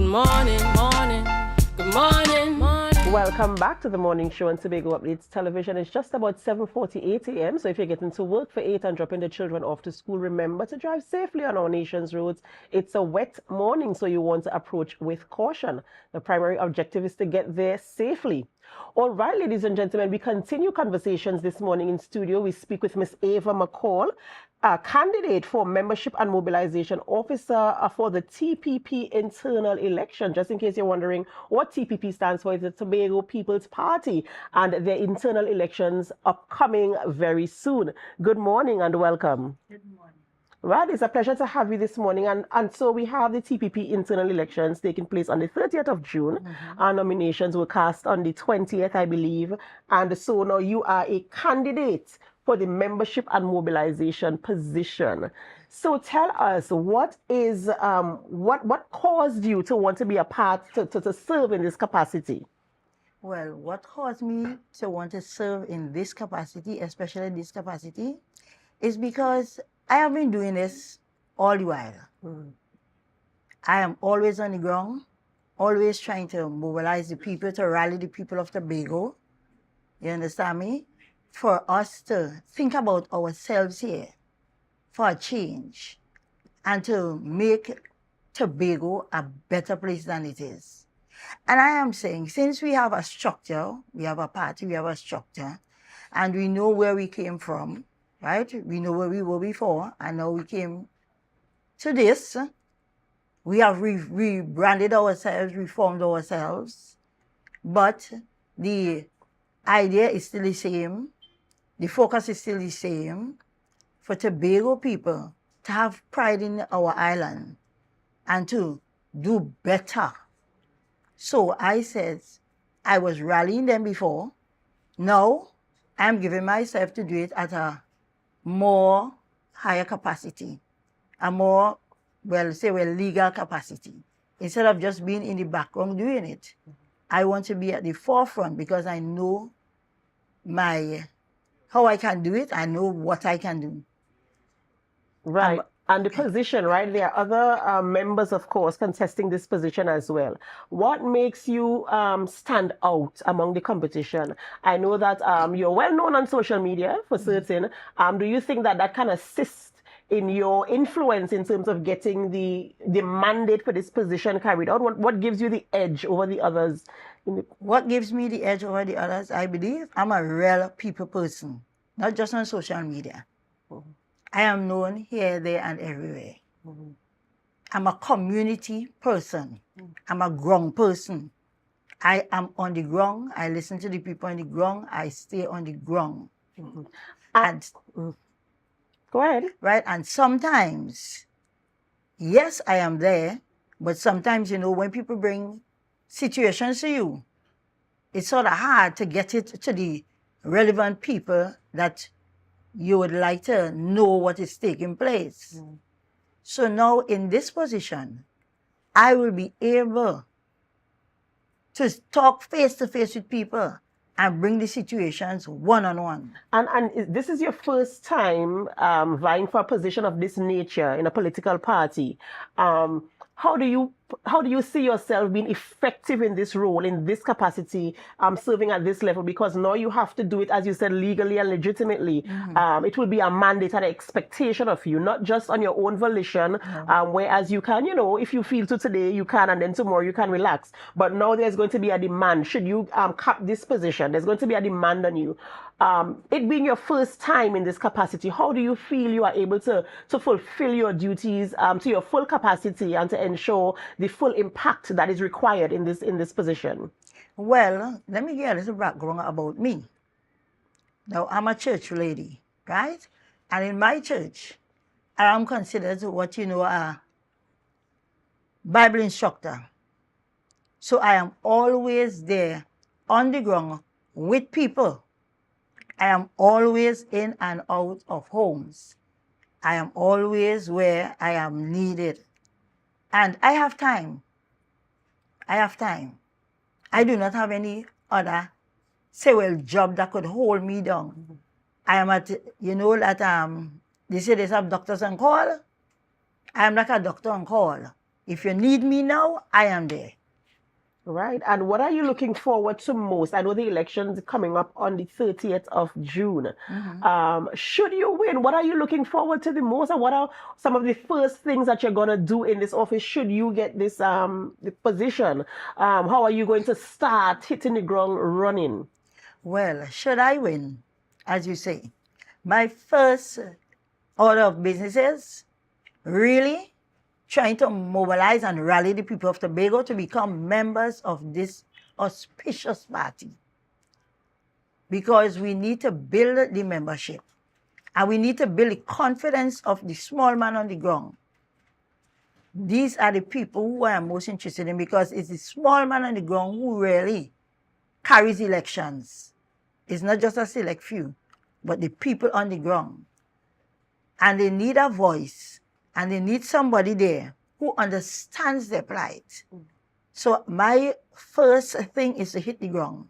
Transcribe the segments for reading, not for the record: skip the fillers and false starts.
morning, morning, good morning, morning. Welcome back to the morning show on Tobago Updates Television. It's just about 7:48 a.m. So if you're getting to work for 8 and dropping the children off to school, remember to drive safely on our nation's roads. It's a wet morning, so you want to approach with caution. The primary objective is to get there safely. All right, ladies and gentlemen, we continue conversations this morning in studio. We speak with Miss Ava McCall, a candidate for Membership and Mobilization Officer for the T.P.P internal election. Just in case you're wondering what T.P.P stands for, it's the Tobago People's Party, and their internal elections upcoming very soon. Good morning and welcome. Good morning. Right, it's a pleasure to have you this morning. And so we have the T.P.P internal elections taking place on the 30th of June. Our nominations were cast on the 20th, I believe. And so now you are a candidate for the membership and mobilization position. So tell us, what caused you to want to be a part, to serve in this capacity? Well, what caused me to want to serve in this capacity, especially this capacity, is because I have been doing this all the while. I am always on the ground, always trying to mobilize the people, to rally the people of Tobago. You understand me? For us to think about ourselves here, for a change, and to make Tobago a better place than it is. And I am saying, since we have a structure, we have a party, we have a structure, and we know where we came from, right? We know where we were before, and now we came to this. We have rebranded ourselves, reformed ourselves, but the idea is still the same. The focus is still the same, for Tobago people to have pride in our island and to do better. So I said, I was rallying them before. Now I'm giving myself to do it at a more higher capacity, a more, legal capacity. Instead of just being in the background doing it, I want to be at the forefront because I know how I can do it. I know what I can do. Right. And the position, right? There are other members, of course, contesting this position as well. What makes you stand out among the competition? I know that you're well known on social media for certain. Do you think that can assist in your influence in terms of getting the mandate for this position carried out? What gives you the edge over the others? What gives me the edge over the others, I believe, I'm a real people person, not just on social media. I am known here, there, and everywhere. I'm a community person. I'm a ground person. I am on the ground. I listen to the people on the ground. I stay on the ground. And go ahead. Right, and sometimes, yes, I am there, but sometimes, when people bring situations to you, it's sort of hard to get it to the relevant people that you would like to know what is taking place. So now in this position, I will be able to talk face to face with people and bring the situations one-on-one. And this is your first time vying for a position of this nature in a political party. How do you see yourself being effective in this role, in this capacity, serving at this level? Because now you have to do it, as you said, legally and legitimately. It will be a mandate and an expectation of you, not just on your own volition, whereas you can, if you feel to today, you can, and then tomorrow you can relax. But now there's going to be a demand. Should you cap this position, there's going to be a demand on you. It being your first time in this capacity, how do you feel you are able to fulfill your duties to your full capacity and to ensure the full impact that is required in this position? Well, let me give you a little background about me. Now, I'm a church lady, right? And in my church, I am considered what a Bible instructor. So I am always there on the ground with people. I am always in and out of homes. I am always where I am needed. And I have time. I have time. I do not have any other, job that could hold me down. I am at, they say they have doctors on call. I am like a doctor on call. If you need me now, I am there. Right. And what are you looking forward to most? I know the election's coming up on the 30th of June. Should you win, what are you looking forward to the most? And what are some of the first things that you're going to do in this office should you get this the position? How are you going to start hitting the ground running? Well, should I win, as you say, my first order of business is really trying to mobilize and rally the people of Tobago to become members of this auspicious party. Because we need to build the membership. And we need to build the confidence of the small man on the ground. These are the people who I am most interested in, because it's the small man on the ground who really carries elections. It's not just a select few, but the people on the ground. And they need a voice, and they need somebody there who understands their plight. So my first thing is to hit the ground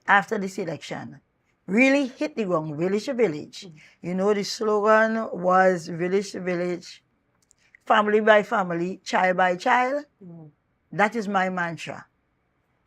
after this election. Really hit the ground, village to village. You know, the slogan was village to village, family by family, child by child. That is my mantra.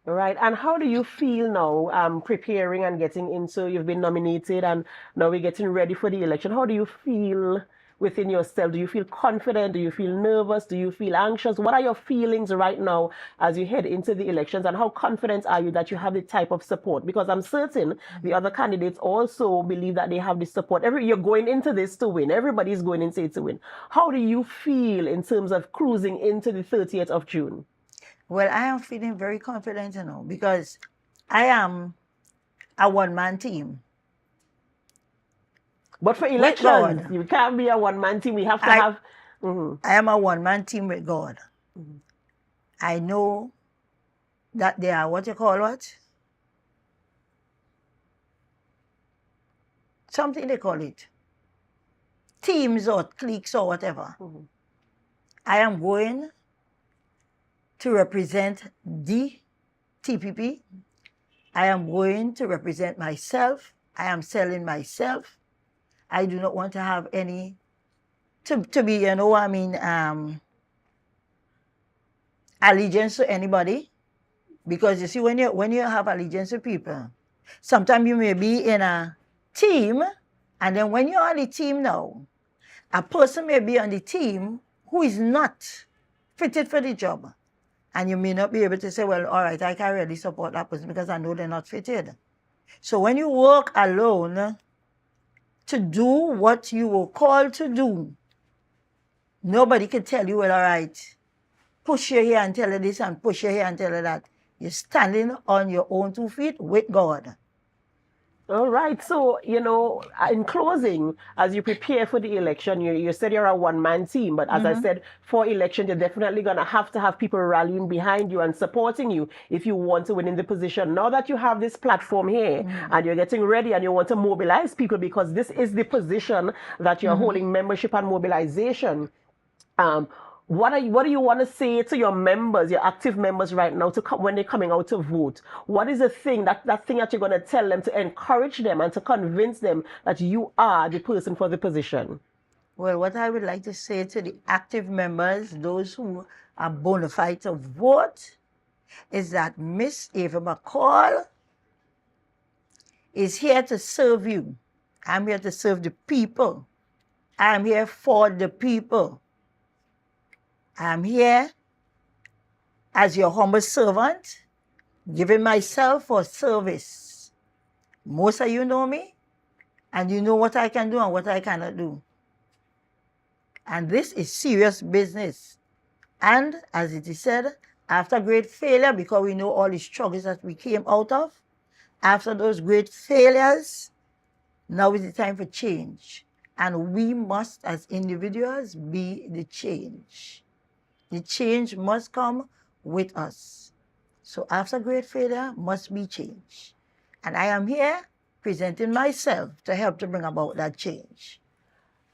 Right. And how do you feel now preparing and getting into, you've been nominated and now we're getting ready for the election. How do you feel within yourself? Do you feel confident? Do you feel nervous? Do you feel anxious? What are your feelings right now as you head into the elections? And how confident are you that you have the type of support? Because I'm certain the other candidates also believe that they have the support. You're going into this to win. Everybody's going into it to win. How do you feel in terms of cruising into the 30th of June? Well, I am feeling very confident, you know, because I am a one-man team. But for elections, you can't be a one-man team. We have to have... I am a one-man team with God. I know that there are, what you call what? Something they call it. Teams or cliques or whatever. I am going to represent the T.P.P. I am going to represent myself. I am selling myself. I do not want to have any, to be, you know, I mean, allegiance to anybody. Because you see, when you have allegiance to people, sometimes you may be in a team, and then when you're on the team now, a person may be on the team who is not fitted for the job. And you may not be able to say, well, all right, I can't really support that person because I know they're not fitted. So when you work alone to do what you were called to do, nobody can tell you, well, all right, push you here and tell you this and push you here and tell you that. You're standing on your own 2 feet with God. All right. So, you know, in closing, as you prepare for the election, you said you're a one-man team, but as I said, for election, you're definitely going to have people rallying behind you and supporting you if you want to win in the position. Now that you have this platform here and you're getting ready and you want to mobilize people, because this is the position that you're holding, membership and mobilization, what do you want to say to your members, your active members right now, to come when they're coming out to vote? What is the thing that you're going to tell them to encourage them and to convince them that you are the person for the position? Well, what I would like to say to the active members, those who are bona fide to vote, is that Miss Eva McCall is here to serve you. I'm here to serve the people. I'm here for the people. I'm here as your humble servant, giving myself for service. Most of you know me, and you know what I can do and what I cannot do. And this is serious business. And as it is said, after great failure, because we know all the struggles that we came out of, after those great failures, now is the time for change. And we must, as individuals, be the change. The change must come with us. So after great failure must be change. And I am here presenting myself to help to bring about that change.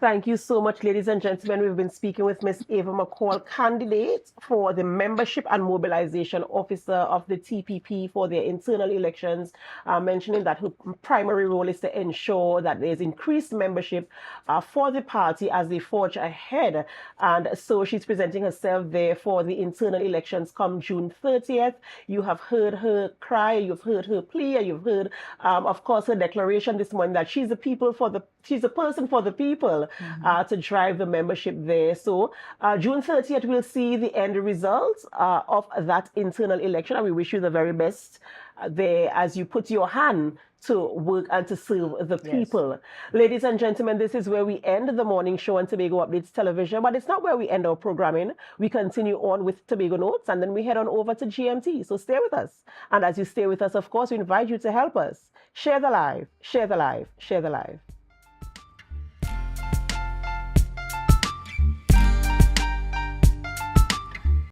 Thank you so much, ladies and gentlemen. We've been speaking with Miss Ava McCall, candidate for the Membership and Mobilization Officer of the T.P.P. for their internal elections, mentioning that her primary role is to ensure that there's increased membership for the party as they forge ahead. And so she's presenting herself there for the internal elections come June 30th. You have heard her cry, you've heard her plea, and you've heard, of course, her declaration this morning that she's a person for the people. To drive the membership there. So June 30th, we'll see the end results of that internal election, and we wish you the very best there as you put your hand to work and to serve the people. Ladies and gentlemen, this is where we end the morning show on Tobago Updates Television, but it's not where we end our programming. We continue on with Tobago Notes, and then we head on over to GMT. So stay with us. And as you stay with us, of course, we invite you to help us. Share the live, share the live, share the live.